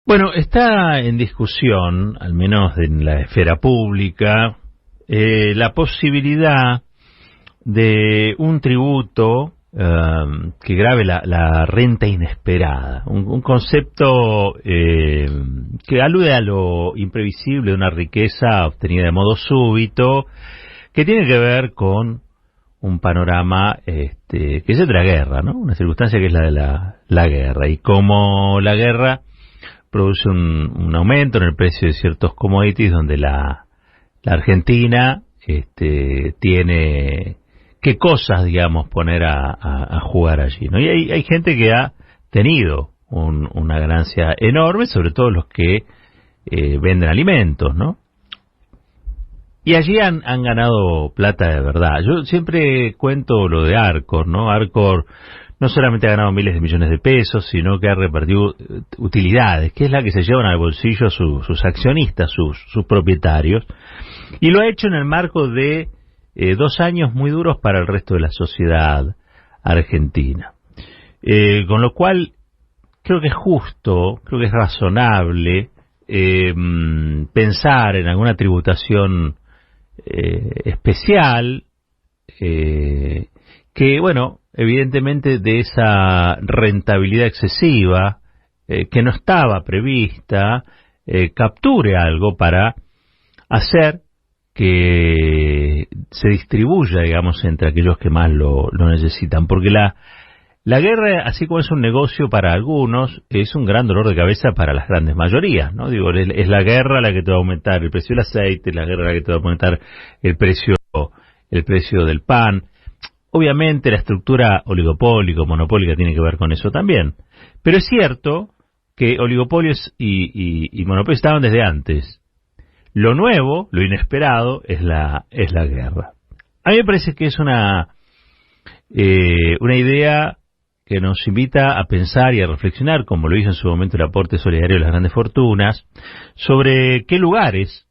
Bueno, está en discusión, al menos en la esfera pública, la posibilidad de un tributo que grave la renta inesperada, un concepto que alude a lo imprevisible de una riqueza obtenida de modo súbito, que tiene que ver con un panorama que es el de la guerra, ¿no? Una circunstancia que es la de la guerra, y como la guerra produce un aumento en el precio de ciertos commodities, donde la Argentina tiene qué cosas, digamos, poner a jugar allí, ¿no? Y hay gente que ha tenido una ganancia enorme, sobre todo los que venden alimentos, ¿no? Y allí han ganado plata de verdad. Yo siempre cuento lo de Arcor, ¿no? Arcor no solamente ha ganado miles de millones de pesos, sino que ha repartido utilidades, que es la que se llevan al bolsillo sus accionistas, sus propietarios, y lo ha hecho en el marco de 2 años muy duros para el resto de la sociedad argentina. Con lo cual, creo que es justo, creo que es razonable pensar en alguna tributación especial, que, bueno, evidentemente de esa rentabilidad excesiva que no estaba prevista, capture algo para hacer que se distribuya, digamos, entre aquellos que más lo necesitan. Porque la guerra, así como es un negocio para algunos, es un gran dolor de cabeza para las grandes mayorías, ¿no? Digo, es la guerra la que te va a aumentar el precio del aceite, la guerra la que te va a aumentar el precio del pan. Obviamente la estructura oligopólica, monopólica tiene que ver con eso también. Pero es cierto que oligopolios y monopolios estaban desde antes. Lo nuevo, lo inesperado, es la guerra. A mí me parece que es una idea que nos invita a pensar y a reflexionar, como lo hizo en su momento el aporte solidario de las grandes fortunas, sobre qué lugares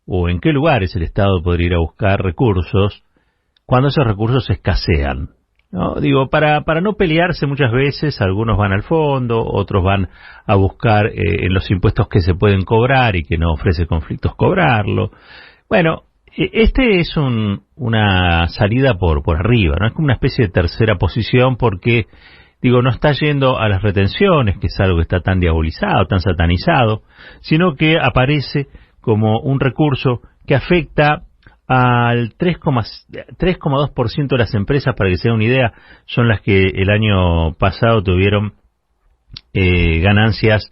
o en qué lugares el Estado podría ir a buscar recursos cuando esos recursos escasean, ¿no? Digo, para no pelearse muchas veces, algunos van al fondo, otros van a buscar en los impuestos que se pueden cobrar y que no ofrece conflictos cobrarlo. Bueno, es una salida por arriba, ¿no? Es como una especie de tercera posición porque, digo, no está yendo a las retenciones, que es algo que está tan diabolizado, tan satanizado, sino que aparece como un recurso que afecta al 3,2% de las empresas. Para que se den una idea, son las que el año pasado tuvieron ganancias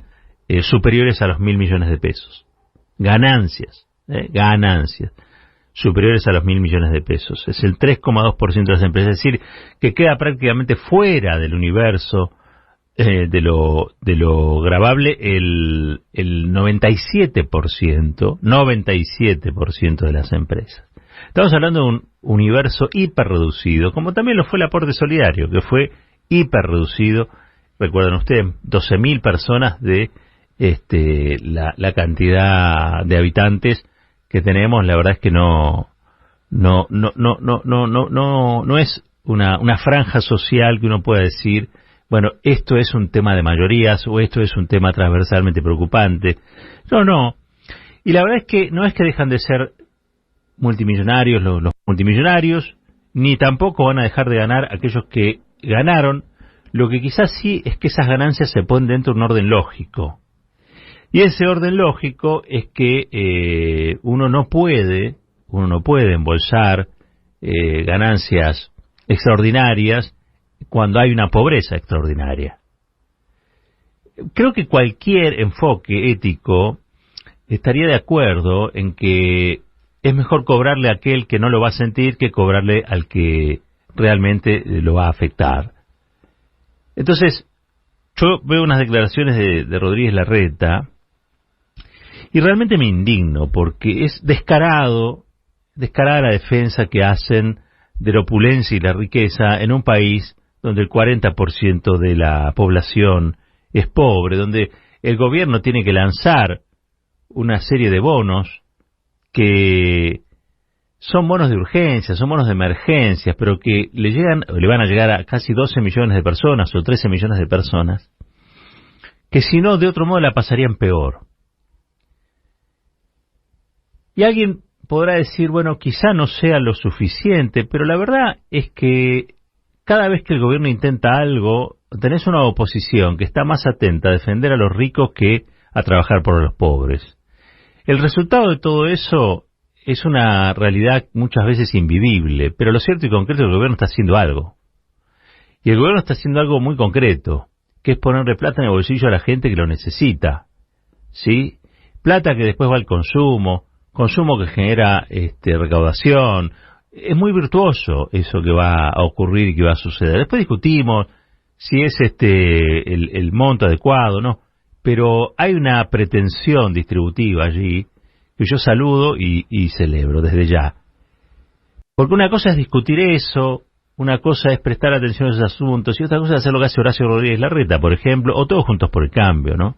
superiores a los 1.000 millones de pesos. Ganancias superiores a los 1.000 millones de pesos. Es el 3,2% de las empresas, es decir, que queda prácticamente fuera del universo de lo gravable el 97% de las empresas. Estamos hablando de un universo hiperreducido, como también lo fue el aporte solidario, que fue hiperreducido. Recuerdan ustedes, 12.000 personas de la cantidad de habitantes que tenemos. La verdad es que no es una franja social que uno pueda decir, bueno, esto es un tema de mayorías o esto es un tema transversalmente preocupante. No. Y la verdad es que no es que dejan de ser multimillonarios los multimillonarios, ni tampoco van a dejar de ganar aquellos que ganaron. Lo que quizás sí es que esas ganancias se ponen dentro de un orden lógico. Y ese orden lógico es que uno no puede embolsar ganancias extraordinarias cuando hay una pobreza extraordinaria. Creo que cualquier enfoque ético estaría de acuerdo en que es mejor cobrarle a aquel que no lo va a sentir que cobrarle al que realmente lo va a afectar. Entonces, yo veo unas declaraciones de Rodríguez Larreta y realmente me indigno, porque es descarada la defensa que hacen de la opulencia y la riqueza en un país donde el 40% de la población es pobre, donde el gobierno tiene que lanzar una serie de bonos que son bonos de urgencia, son bonos de emergencias, pero que le van a llegar a casi 12 millones de personas o 13 millones de personas que si no, de otro modo la pasarían peor. Y alguien podrá decir, bueno, quizá no sea lo suficiente, pero la verdad es que cada vez que el gobierno intenta algo, tenés una oposición que está más atenta a defender a los ricos que a trabajar por los pobres. El resultado de todo eso es una realidad muchas veces invivible, pero lo cierto y concreto es que el gobierno está haciendo algo. Y el gobierno está haciendo algo muy concreto, que es ponerle plata en el bolsillo a la gente que lo necesita. ¿Sí? Plata que después va al consumo que genera recaudación. Es muy virtuoso eso que va a ocurrir y que va a suceder. Después discutimos si es el monto adecuado, ¿no? Pero hay una pretensión distributiva allí que yo saludo y celebro desde ya. Porque una cosa es discutir eso, una cosa es prestar atención a esos asuntos, y otra cosa es hacer lo que hace Horacio Rodríguez Larreta, por ejemplo, o Todos Juntos por el Cambio, ¿no?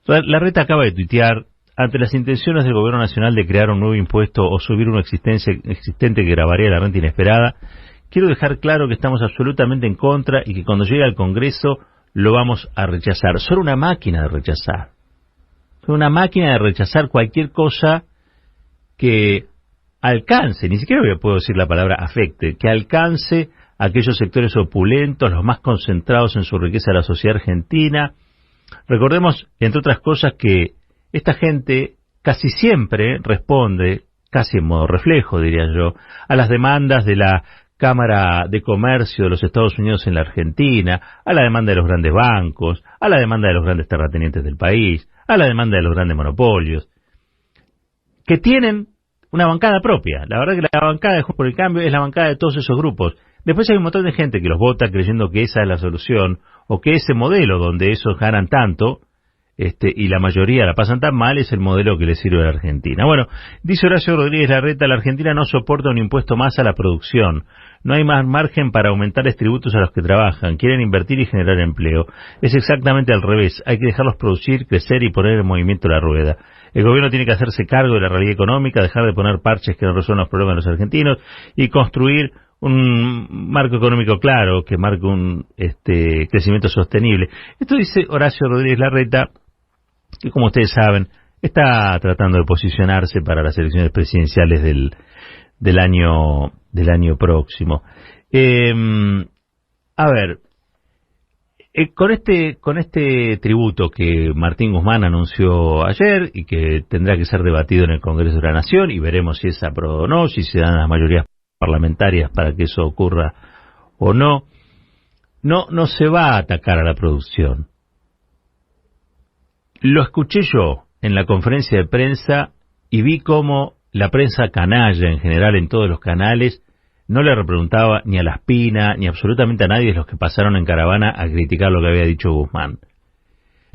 Larreta acaba de tuitear: ante las intenciones del Gobierno Nacional de crear un nuevo impuesto o subir uno existente que gravaría la renta inesperada, quiero dejar claro que estamos absolutamente en contra y que cuando llegue al Congreso lo vamos a rechazar. Son una máquina de rechazar. Son una máquina de rechazar cualquier cosa que alcance, ni siquiera puedo decir la palabra afecte, que alcance a aquellos sectores opulentos, los más concentrados en su riqueza de la sociedad argentina. Recordemos, entre otras cosas, que esta gente casi siempre responde, casi en modo reflejo, diría yo, a las demandas de la Cámara de Comercio de los Estados Unidos en la Argentina, a la demanda de los grandes bancos, a la demanda de los grandes terratenientes del país, a la demanda de los grandes monopolios, que tienen una bancada propia. La verdad que la bancada de Juntos por el Cambio es la bancada de todos esos grupos. Después hay un montón de gente que los vota creyendo que esa es la solución, o que ese modelo donde esos ganan tanto, y la mayoría la pasan tan mal, es el modelo que le sirve a la Argentina. Bueno, dice Horacio Rodríguez Larreta: la Argentina no soporta un impuesto más a la producción. No hay más margen para aumentarles tributos a los que trabajan. Quieren invertir y generar empleo. Es exactamente al revés. Hay que dejarlos producir, crecer y poner en movimiento la rueda. El gobierno tiene que hacerse cargo de la realidad económica, dejar de poner parches que no resuelvan los problemas de los argentinos y construir un marco económico claro que marque un crecimiento sostenible. Esto dice Horacio Rodríguez Larreta, que, como ustedes saben, está tratando de posicionarse para las elecciones presidenciales del año próximo. A ver, con este tributo que Martín Guzmán anunció ayer y que tendrá que ser debatido en el Congreso de la Nación, y veremos si es aprobado o no, si se dan las mayorías parlamentarias para que eso ocurra o no, no se va a atacar a la producción. Lo escuché yo en la conferencia de prensa y vi cómo la prensa canalla en general en todos los canales no le repreguntaba ni a La Espina ni absolutamente a nadie de los que pasaron en caravana a criticar lo que había dicho Guzmán.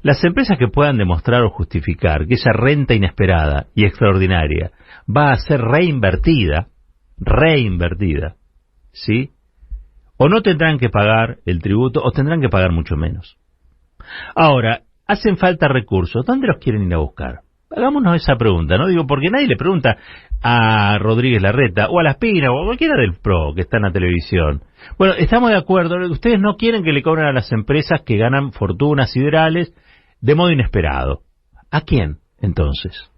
Las empresas que puedan demostrar o justificar que esa renta inesperada y extraordinaria va a ser reinvertida, ¿sí? O no tendrán que pagar el tributo o tendrán que pagar mucho menos. Ahora, hacen falta recursos. ¿Dónde los quieren ir a buscar? Hagámonos esa pregunta, ¿no? Digo, porque nadie le pregunta a Rodríguez Larreta o a La Espina o a cualquiera del PRO que está en la televisión. Bueno, estamos de acuerdo. Ustedes no quieren que le cobren a las empresas que ganan fortunas siderales de modo inesperado. ¿A quién, entonces?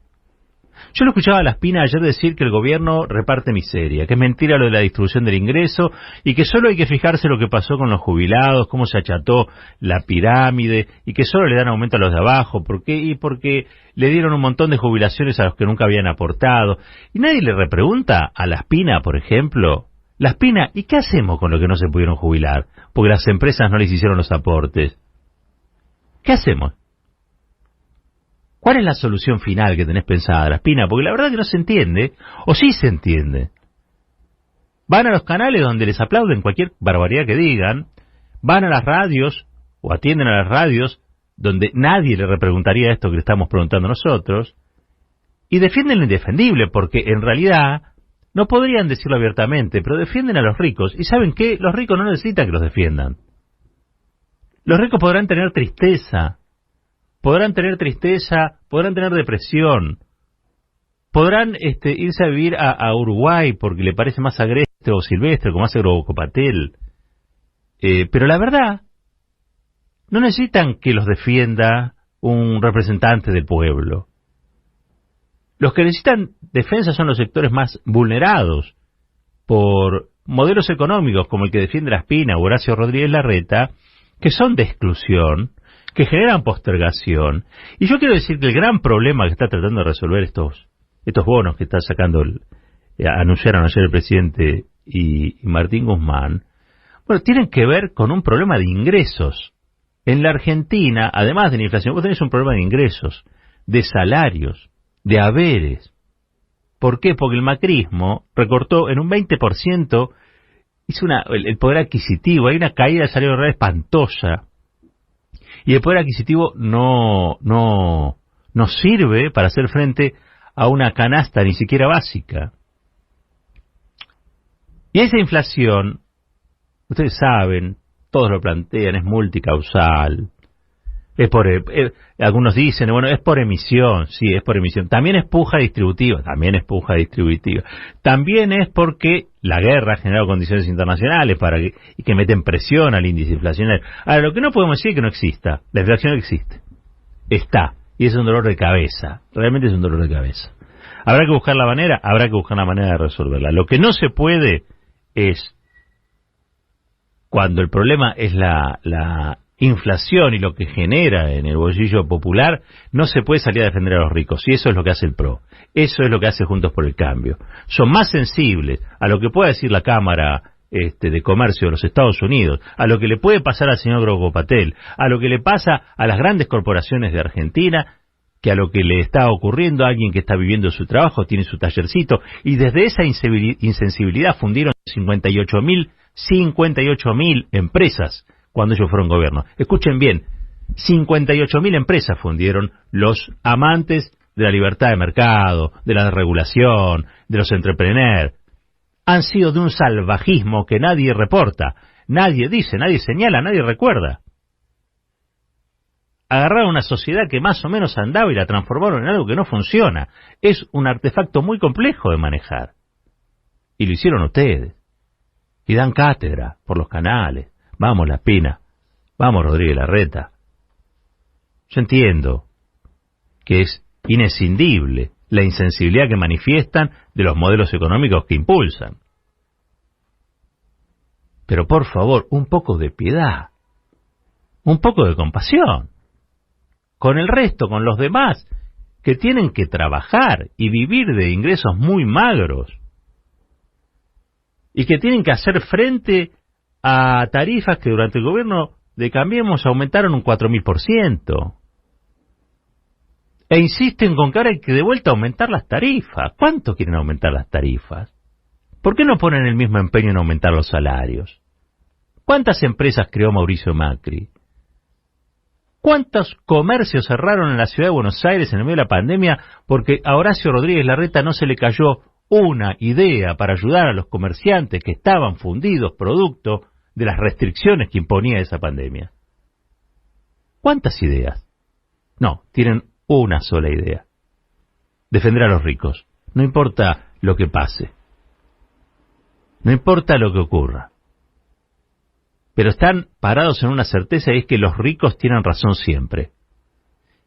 Yo lo escuchaba a La Espina ayer decir que el gobierno reparte miseria, que es mentira lo de la distribución del ingreso y que solo hay que fijarse lo que pasó con los jubilados, cómo se acható la pirámide y que solo le dan aumento a los de abajo. ¿Por qué? Y porque le dieron un montón de jubilaciones a los que nunca habían aportado. Y nadie le repregunta a La Espina, por ejemplo: La Espina, ¿y qué hacemos con los que no se pudieron jubilar? Porque las empresas no les hicieron los aportes. ¿Qué hacemos? ¿Cuál es la solución final que tenés pensada, La Espina? Porque la verdad que no se entiende, o sí se entiende. Van a los canales donde les aplauden cualquier barbaridad que digan, van a las radios, o atienden a las radios, donde nadie le repreguntaría esto que le estamos preguntando nosotros, y defienden lo indefendible, porque en realidad no podrían decirlo abiertamente, pero defienden a los ricos. ¿Y saben qué? Los ricos no necesitan que los defiendan. Los ricos podrán tener tristeza, podrán tener depresión, podrán irse a vivir a Uruguay porque le parece más agreste o silvestre, como hace Grobocopatel. Pero la verdad no necesitan que los defienda un representante del pueblo. Los que necesitan defensa son los sectores más vulnerados por modelos económicos como el que defiende La Espina o Horacio Rodríguez Larreta, que son de exclusión, que generan postergación. Y yo quiero decir que el gran problema que está tratando de resolver estos bonos que está sacando, anunciaron ayer el presidente y Martín Guzmán, bueno, tienen que ver con un problema de ingresos. En la Argentina, además de la inflación, vos tenés un problema de ingresos, de salarios, de haberes. ¿Por qué? Porque el macrismo recortó en un 20%, hizo el poder adquisitivo, hay una caída del salario real espantosa, y el poder adquisitivo no sirve para hacer frente a una canasta ni siquiera básica. Y esa inflación, ustedes saben, todos lo plantean, es multicausal. Es por, algunos dicen, bueno, es por emisión, sí, es por emisión. También es puja distributiva, También es porque la guerra ha generado condiciones internacionales y que meten presión al índice inflacionario. Ahora, lo que no podemos decir es que no exista. La inflación existe. Está. Y es un dolor de cabeza. Realmente es un dolor de cabeza. Habrá que buscar la manera de resolverla. Lo que no se puede es, cuando el problema es la inflación y lo que genera en el bolsillo popular, no se puede salir a defender a los ricos, y eso es lo que hace el PRO, eso es lo que hace Juntos por el Cambio. Son más sensibles a lo que pueda decir la Cámara de Comercio de los Estados Unidos, a lo que le puede pasar al señor Grogo Patel, a lo que le pasa a las grandes corporaciones de Argentina, que a lo que le está ocurriendo a alguien que está viviendo su trabajo, tiene su tallercito, y desde esa insensibilidad fundieron 58.000 empresas cuando ellos fueron gobierno. Escuchen bien, 58.000 empresas fundieron los amantes de la libertad de mercado, de la desregulación, de los entrepreneurs. Han sido de un salvajismo que nadie reporta, nadie dice, nadie señala, nadie recuerda. Agarraron una sociedad que más o menos andaba y la transformaron en algo que no funciona. Es un artefacto muy complejo de manejar. Y lo hicieron ustedes. Y dan cátedra por los canales. Vamos, La Espina. Vamos, Rodríguez Larreta. Yo entiendo que es inescindible la insensibilidad que manifiestan de los modelos económicos que impulsan. Pero por favor, un poco de piedad. Un poco de compasión. Con el resto, con los demás, que tienen que trabajar y vivir de ingresos muy magros. Y que tienen que hacer frente a tarifas que durante el gobierno de Cambiemos aumentaron un 4.000%. E insisten con que ahora hay que de vuelta aumentar las tarifas. ¿Cuánto quieren aumentar las tarifas? ¿Por qué no ponen el mismo empeño en aumentar los salarios? ¿Cuántas empresas creó Mauricio Macri? ¿Cuántos comercios cerraron en la ciudad de Buenos Aires en el medio de la pandemia porque a Horacio Rodríguez Larreta no se le cayó una idea para ayudar a los comerciantes que estaban fundidos producto de las restricciones que imponía esa pandemia? ¿Cuántas ideas? No, tienen una sola idea. Defender a los ricos. No importa lo que pase. No importa lo que ocurra. Pero están parados en una certeza, y es que los ricos tienen razón siempre.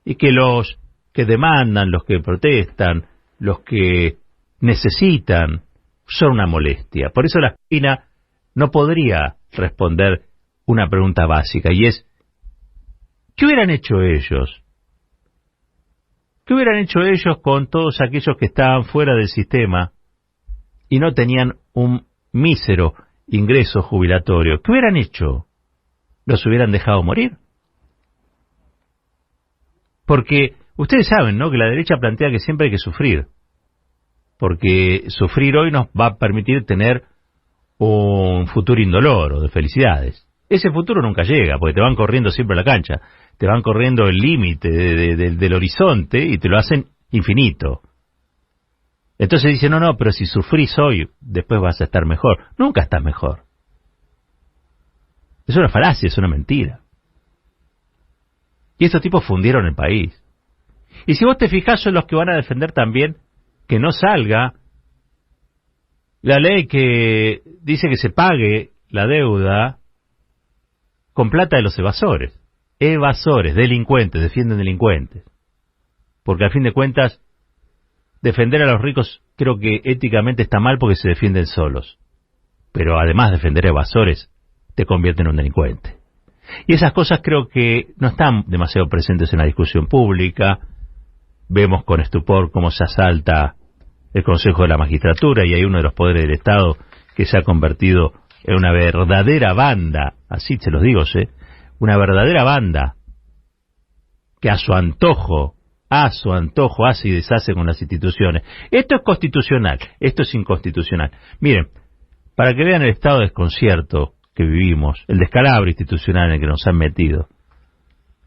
Y que los que demandan, los que protestan, los que necesitan, son una molestia. Por eso La Espina no podría responder una pregunta básica, y es, ¿qué hubieran hecho ellos? ¿Qué hubieran hecho ellos con todos aquellos que estaban fuera del sistema y no tenían un mísero ingreso jubilatorio? ¿Qué hubieran hecho? ¿Los hubieran dejado morir? Porque ustedes saben, ¿no?, que la derecha plantea que siempre hay que sufrir, porque sufrir hoy nos va a permitir tener un futuro indoloro de felicidades. Ese futuro nunca llega, porque te van corriendo siempre a la cancha, te van corriendo el límite del horizonte y te lo hacen infinito. Entonces dicen, no, pero si sufrís hoy, después vas a estar mejor. Nunca estás mejor. Es una falacia, es una mentira. Y estos tipos fundieron el país. Y si vos te fijás, son los que van a defender también que no salga la ley que dice que se pague la deuda con plata de los evasores. evasores, delincuentes, defienden delincuentes. Porque al fin de cuentas, defender a los ricos creo que éticamente está mal porque se defienden solos. Pero además defender evasores te convierte en un delincuente. Y esas cosas creo que no están demasiado presentes en la discusión pública. Vemos con estupor cómo se asalta el Consejo de la Magistratura y hay uno de los poderes del Estado que se ha convertido en una verdadera banda, así se los digo, una verdadera banda que a su antojo hace y deshace con las instituciones. Esto es constitucional, esto es inconstitucional. Miren, para que vean el estado de desconcierto que vivimos, el descalabro institucional en el que nos han metido.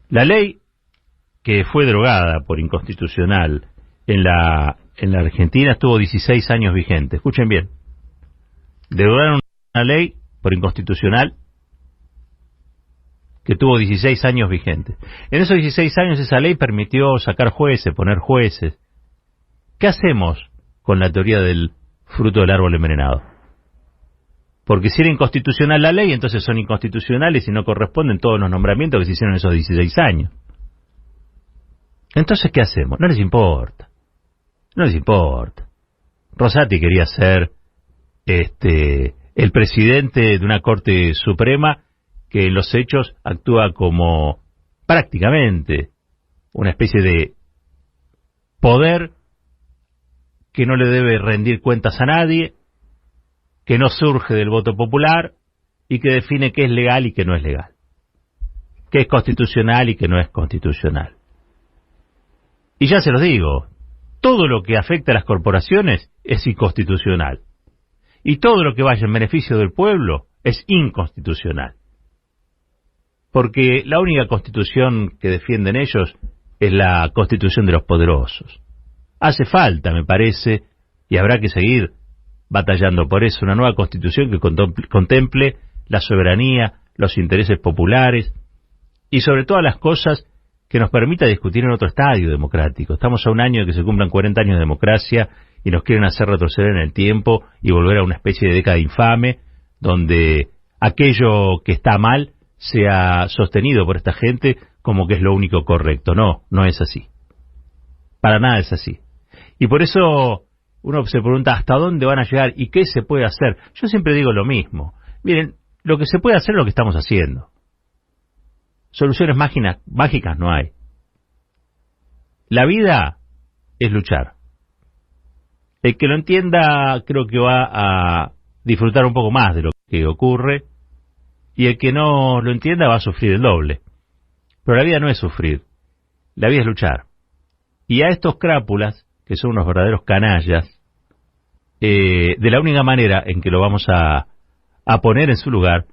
La ley que fue derogada por inconstitucional en la Argentina estuvo 16 años vigente. Escuchen bien. Derogaron una ley por inconstitucional que tuvo 16 años vigente. En esos 16 años esa ley permitió sacar jueces, poner jueces. ¿Qué hacemos con la teoría del fruto del árbol envenenado? Porque si era inconstitucional la ley, entonces son inconstitucionales y no corresponden todos los nombramientos que se hicieron en esos 16 años. Entonces, ¿qué hacemos? No les importa. No les importa. Rosati quería ser el presidente de una Corte Suprema que en los hechos actúa como prácticamente una especie de poder que no le debe rendir cuentas a nadie, que no surge del voto popular y que define qué es legal y qué no es legal, qué es constitucional y qué no es constitucional. Y ya se los digo, todo lo que afecta a las corporaciones es inconstitucional y todo lo que vaya en beneficio del pueblo es inconstitucional. Porque la única constitución que defienden ellos es la constitución de los poderosos. Hace falta, me parece, y habrá que seguir batallando por eso, una nueva constitución que contemple la soberanía, los intereses populares y sobre todas las cosas que nos permita discutir en otro estadio democrático. Estamos a un año de que se cumplan 40 años de democracia y nos quieren hacer retroceder en el tiempo y volver a una especie de década infame donde aquello que está mal sea sostenido por esta gente como que es lo único correcto. No, no es así. Para nada es así. Y por eso uno se pregunta hasta dónde van a llegar y qué se puede hacer. Yo siempre digo lo mismo. Miren, lo que se puede hacer es lo que estamos haciendo. Soluciones mágicas no hay. La vida es luchar. El que lo entienda creo que va a disfrutar un poco más de lo que ocurre y el que no lo entienda va a sufrir el doble. Pero la vida no es sufrir, la vida es luchar. Y a estos crápulas, que son unos verdaderos canallas, de la única manera en que lo vamos a poner en su lugar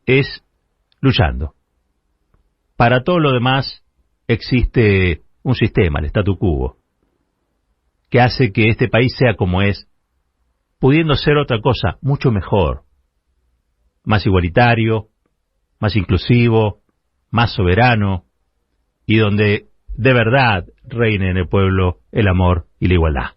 es luchando. Para todo lo demás existe un sistema, el statu quo, que hace que este país sea como es, pudiendo ser otra cosa mucho mejor, más igualitario, más inclusivo, más soberano, y donde de verdad reine en el pueblo el amor y la igualdad.